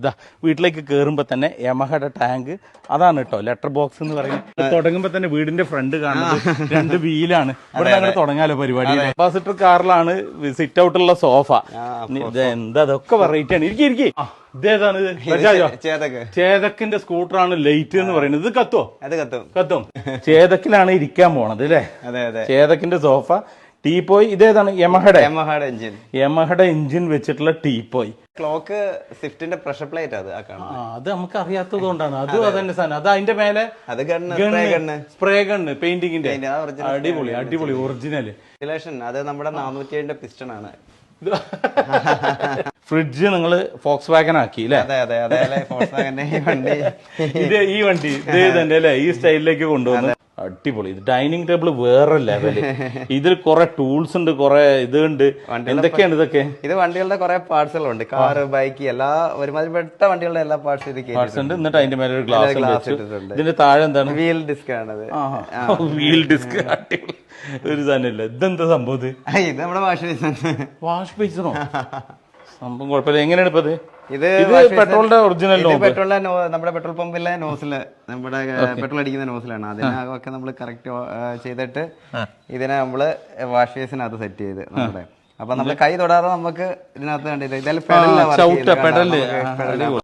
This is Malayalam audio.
ഇതാ വീട്ടിലേക്ക് കയറുമ്പോൾ തന്നെ യമഹയുടെ ടാങ്ക് അതാണ് കേട്ടോ ലെറ്റർ ബോക്സ് എന്ന് പറയുന്നത്. തുടങ്ങുമ്പോൾ തന്നെ വീടിന്റെ ഫ്രണ്ട് കാണുന്നത് 2 വീലാണ്. ഇവിടെ അങ്ങനെ തുടങ്ങാലോ പരിപാടി. അംബാസിഡർ കാറിലാണ് സിറ്റ് ഔട്ടുള്ള സോഫ. എന്താ അതൊക്കെ വെറൈറ്റി ആണ്. ഇരിക്കി ഇതേതാണ് ചേതക്കിന്റെ സ്കൂട്ടറാണ് ലൈറ്റ് എന്ന് പറയുന്നത്. ഇത് കത്തും ചേതക്കിലാണ് ഇരിക്കാൻ പോണത് അല്ലേ? ചേതക്കിന്റെ സോഫ. ടീപ്പോയ് ഇതേതാണ് യമഹയുടെ എഞ്ചിൻ വെച്ചിട്ടുള്ള ടീപ്പോയ്. ക്ലോക്ക് സ്വിഫ്റ്റിന്റെ പ്രഷർ പ്ലേറ്റ് അത് നമുക്ക് അറിയാത്തത് കൊണ്ടാണ്. അതും അതന്നെ സാധനം. അത് അതിന്റെ മേലെ സ്പ്രേ ഗണ്ണ് പെയിന്റിങ്ങിന്റെ അടിപൊളി ഒറിജിനൽ. അത് നമ്മുടെ 407 പിസ്റ്റൺ ആണ്. ഫ്രിഡ്ജ് നിങ്ങള് ഫോക്സ് വാഗൻ ആക്കി അല്ലേ? ഈ വണ്ടി ഇതേ അല്ലേ ഈ സ്റ്റൈലിലേക്ക് കൊണ്ടുവന്നു. അടിപൊളി. ഇത് ഡൈനിങ് ടേബിൾ വേറെ ലെവല്. ഇതിൽ കുറെ ടൂൾസ് ഉണ്ട്, കുറെ ഇതുണ്ട്. എന്തൊക്കെയാണ് ഇതൊക്കെ? ഇത് വണ്ടികളുടെ കുറെ പാർട്സുകളുണ്ട്. കാറ്, ബൈക്ക്, എല്ലാ ഒരുമാതിരിപ്പെട്ട വണ്ടികളുടെ എല്ലാ പാർട്സ് പാർട്സ് ഉണ്ട്. എന്നിട്ട് അതിന്റെ മേലെ ഒരു ഗ്ലാസ് ഇട്ടിട്ടുണ്ട്. ഇതിന്റെ താഴെ എന്താണ്? വീൽ ഡിസ്ക് ആണത്. Wheel disk. അടിപൊളി ഒരു സാധനമില്ല. ഇതെന്താ സംഭവം? ഇത് നമ്മുടെ വാഷ് ബേസിനോ? സംഭവം കുഴപ്പമില്ല. എങ്ങനെയാണ് ഇപ്പത്? ഇത് പെട്രോളിന്റെ ഒറിജിനൽ നമ്മുടെ പെട്രോൾ പമ്പിലെ നോസില്, നമ്മുടെ പെട്രോൾ അടിക്കുന്ന നോസിലാണ്. അതിനൊക്കെ നമ്മൾ കറക്റ്റ് ചെയ്തിട്ട് ഇതിനെ നമ്മള് വാഷ് ബേസിനകത്ത് സെറ്റ് ചെയ്ത് നമ്മുടെ അപ്പൊ നമ്മൾ കൈ തൊടാതെ നമുക്ക് ഇതിനകത്ത് കണ്ടില്ല. ഇതായാലും പെടലില്ല.